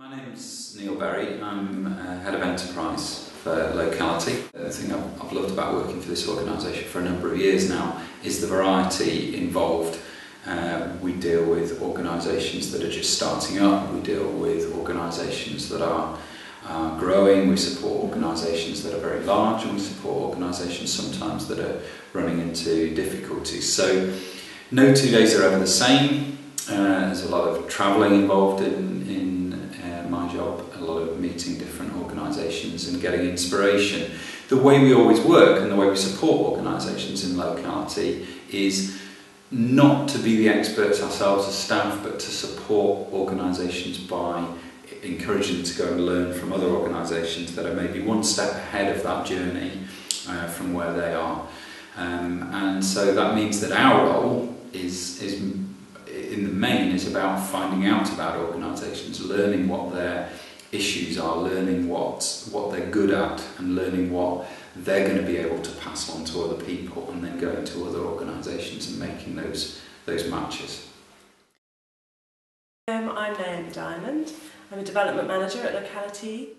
My name's Neil Berry. I'm Head of Enterprise for Locality. The thing I've loved about working for this organisation for a number of years now is the variety involved. We deal with organisations that are just starting up, we deal with organisations that are growing, we support organisations that are very large, and we support organisations sometimes that are running into difficulties. So no 2 days are ever the same. There's a lot of travelling involved in my job, a lot of meeting different organisations and getting inspiration. The way we always work and the way we support organisations in Locality is not to be the experts ourselves as staff, but to support organisations by encouraging them to go and learn from other organisations that are maybe one step ahead of that journey from where they are. And so that means that our role is in the main is about finding out about organisations, learning what their issues are, learning what they're good at, and learning what they're going to be able to pass on to other people, and then going to other organisations and making those matches. I'm Naomi Diamond. I'm a development manager at Locality.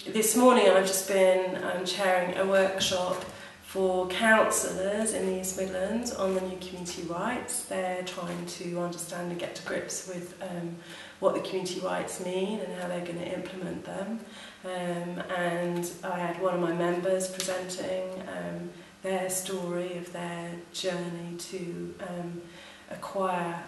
This morning I've just been chairing a workshop for councillors in the East Midlands on the new community rights. They're trying to understand and get to grips with what the community rights mean and how they're going to implement them. And I had one of my members presenting their story of their journey to acquire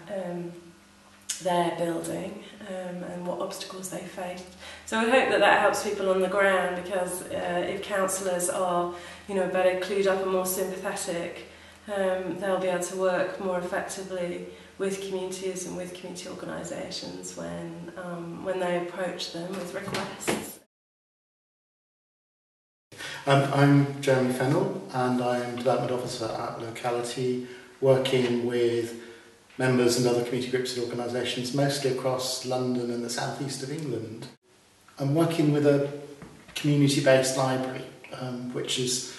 their building and what obstacles they faced. So I hope that that helps people on the ground, because if councillors are better clued up and more sympathetic, they'll be able to work more effectively with communities and with community organisations when they approach them with requests. I'm Jeremy Fennell, and I'm Development Officer at Locality, working with members and other community groups and organisations, mostly across London and the southeast of England. I'm working with a community-based library, which is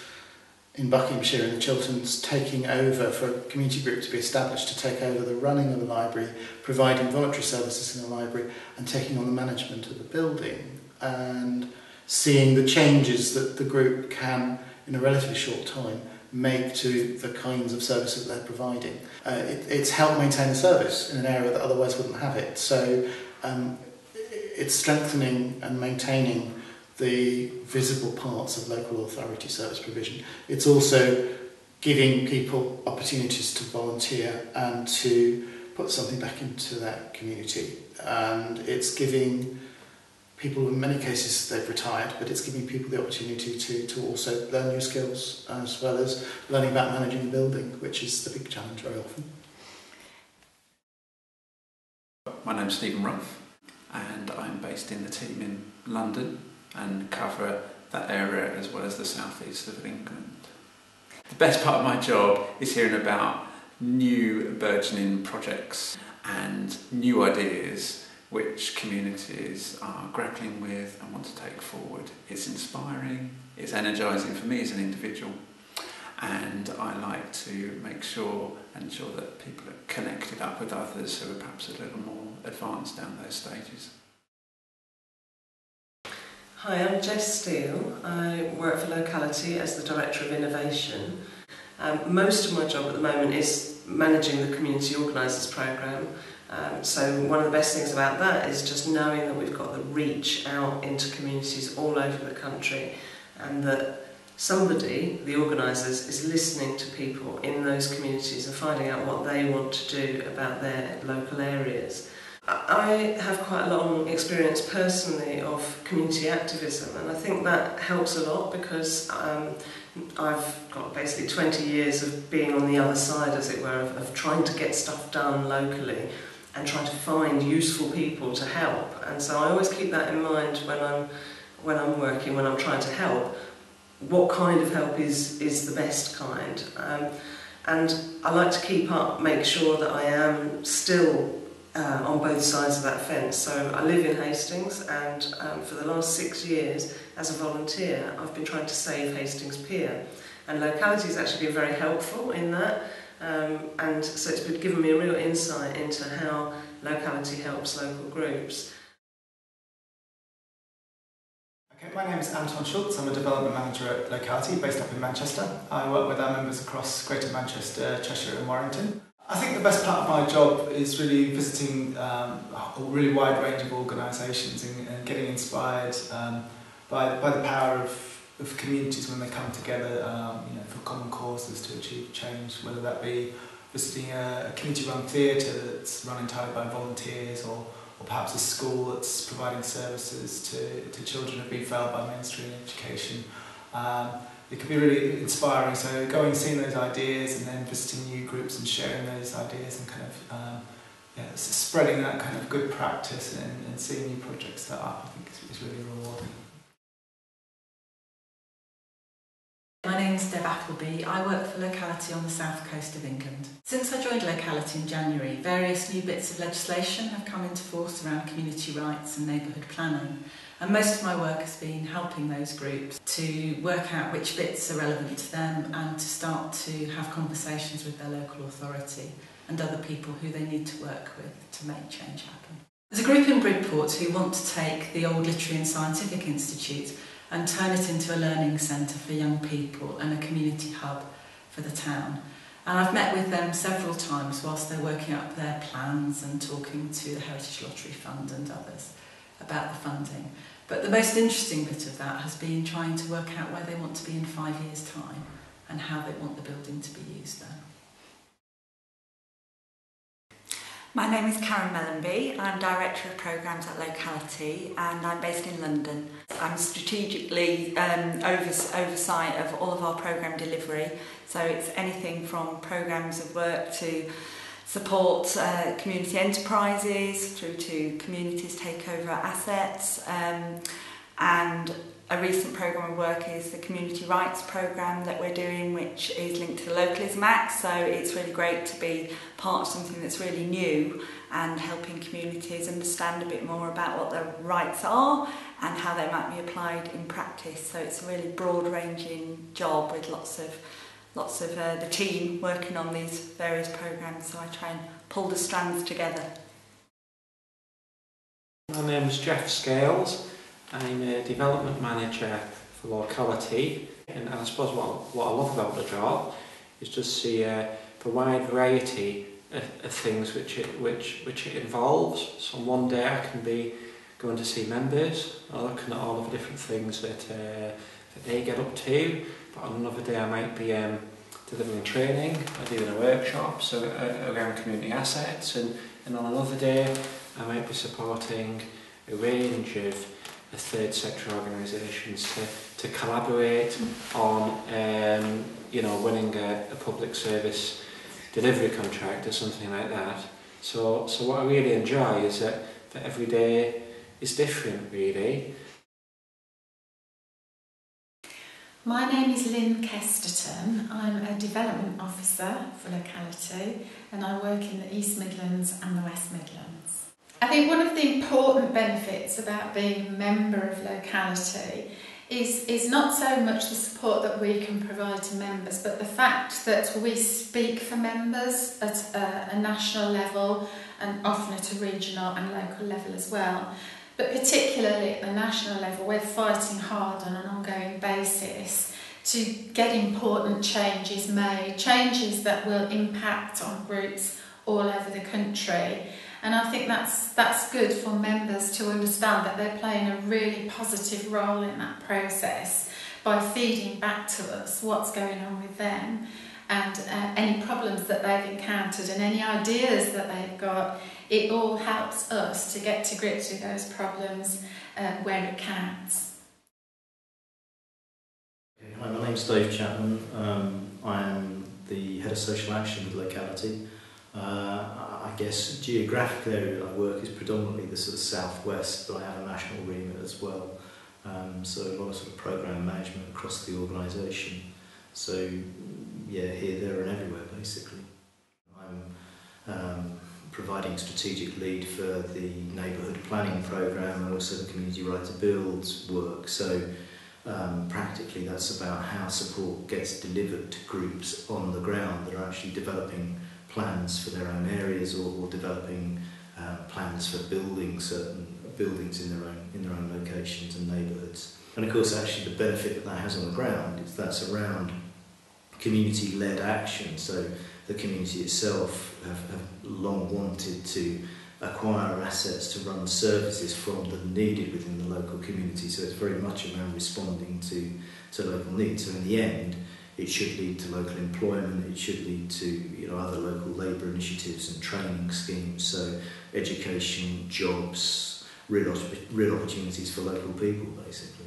in Buckinghamshire in the Chilterns, taking over for a community group to be established to take over the running of the library, providing voluntary services in the library, and taking on the management of the building, and seeing the changes that the group can, in a relatively short time, make to the kinds of services that they're providing. It's helped maintain the service in an area that otherwise wouldn't have it. So it's strengthening and maintaining the visible parts of local authority service provision. It's also giving people opportunities to volunteer and to put something back into that community. And it's giving people, in many cases they've retired, but it's giving people the opportunity to also learn new skills, as well as learning about managing a building, which is the big challenge very often. My name's Stephen Ruff, and I'm based in the team in London and cover that area as well as the southeast of England. The best part of my job is hearing about new burgeoning projects and new ideas which communities are grappling with and want to take forward. It's inspiring, it's energising for me as an individual, and I like to make sure and ensure that people are connected up with others who are perhaps a little more advanced down those stages. Hi, I'm Jess Steele. I work for Locality as the Director of Innovation. Most of my job at the moment is managing the Community Organisers Programme. So one of the best things about that is just knowing that we've got the reach out into communities all over the country, and that somebody, the organisers, is listening to people in those communities and finding out what they want to do about their local areas. I have quite a long experience personally of community activism, and I think that helps a lot, because I've got basically 20 years of being on the other side, as it were, of trying to get stuff done locally and trying to find useful people to help. And so I always keep that in mind when I'm working, when I'm trying to help. What kind of help is the best kind? And I like to keep up, make sure that I am still on both sides of that fence. So I live in Hastings, and for the last 6 years as a volunteer I've been trying to save Hastings Pier, and Locality has actually been very helpful in that, and so it's been given me a real insight into how Locality helps local groups. My name is Anton Schultz. I'm a development manager at Locality based up in Manchester. I work with our members across Greater Manchester, Cheshire and Warrington. I think the best part of my job is really visiting a really wide range of organisations and getting inspired by the power of communities when they come together for common causes to achieve change, whether that be visiting a community-run theatre that's run entirely by volunteers, or perhaps a school that's providing services to children who've been failed by mainstream education. It can be really inspiring, so going and seeing those ideas and then visiting new groups and sharing those ideas and kind of spreading that kind of good practice and seeing new projects start up, I think is really rewarding. My name is Deb Appleby. I work for Locality on the south coast of England. Since I joined Locality in January, various new bits of legislation have come into force around community rights and neighbourhood planning. And most of my work has been helping those groups to work out which bits are relevant to them and to start to have conversations with their local authority and other people who they need to work with to make change happen. There's a group in Bridport who want to take the old Literary and Scientific Institute and turn it into a learning centre for young people and a community hub for the town. And I've met with them several times whilst they're working up their plans and talking to the Heritage Lottery Fund and others about the funding. But the most interesting bit of that has been trying to work out where they want to be in 5 years' time and how they want the building to be used then. My name is Karen Mellenby. I'm Director of Programmes at Locality and I'm based in London. I'm strategically oversight of all of our programme delivery, so it's anything from programmes of work to support community enterprises through to communities take over assets, and a recent programme of work is the community rights programme that we're doing, which is linked to the Localism Act, so it's really great to be part of something that's really new and helping communities understand a bit more about what their rights are and how they might be applied in practice. So it's a really broad-ranging job with lots of the team working on these various programmes, so I try and pull the strands together. My name is Jeff Scales. I'm a development manager for Locality, and I suppose what I love about the job is just the wide variety of things which it involves. So on one day I can be going to see members, looking at all of the different things that they get up to, but on another day I might be delivering training or doing a workshop around community assets, and on another day I might be supporting a range of third sector organisations to collaborate on winning a public service delivery contract or something like that. So what I really enjoy is that every day is different, really. My name is Lynn Kesterton. I'm a development officer for Locality and I work in the East Midlands and the West Midlands. I think one of the important benefits about being a member of Locality is not so much the support that we can provide to members, but the fact that we speak for members at a national level and often at a regional and local level as well. But particularly at the national level, we're fighting hard on an ongoing basis to get important changes made, changes that will impact on groups all over the country. And I think that's good for members to understand that they're playing a really positive role in that process by feeding back to us what's going on with them and any problems that they've encountered and any ideas that they've got. It all helps us to get to grips with those problems where it counts. Hi, my name's Dave Chapman. I am the Head of Social Action with Locality. I guess geographic area I work is predominantly the sort of southwest, but I have a national remit as well. So a lot of sort of programme management across the organisation. So yeah, here, there and everywhere basically. I'm providing strategic lead for the neighbourhood planning programme and also the community right to build work. So practically that's about how support gets delivered to groups on the ground that are actually developing plans for their own areas or developing plans for building certain buildings in their own locations and neighbourhoods. And of course actually the benefit that that has on the ground is that's around community-led action. So the community itself have long wanted to acquire assets to run services from them needed within the local community. So it's very much around responding to local needs. So in the end, it should lead to local employment, it should lead to other local labour initiatives and training schemes, so education, jobs, real opportunities for local people basically.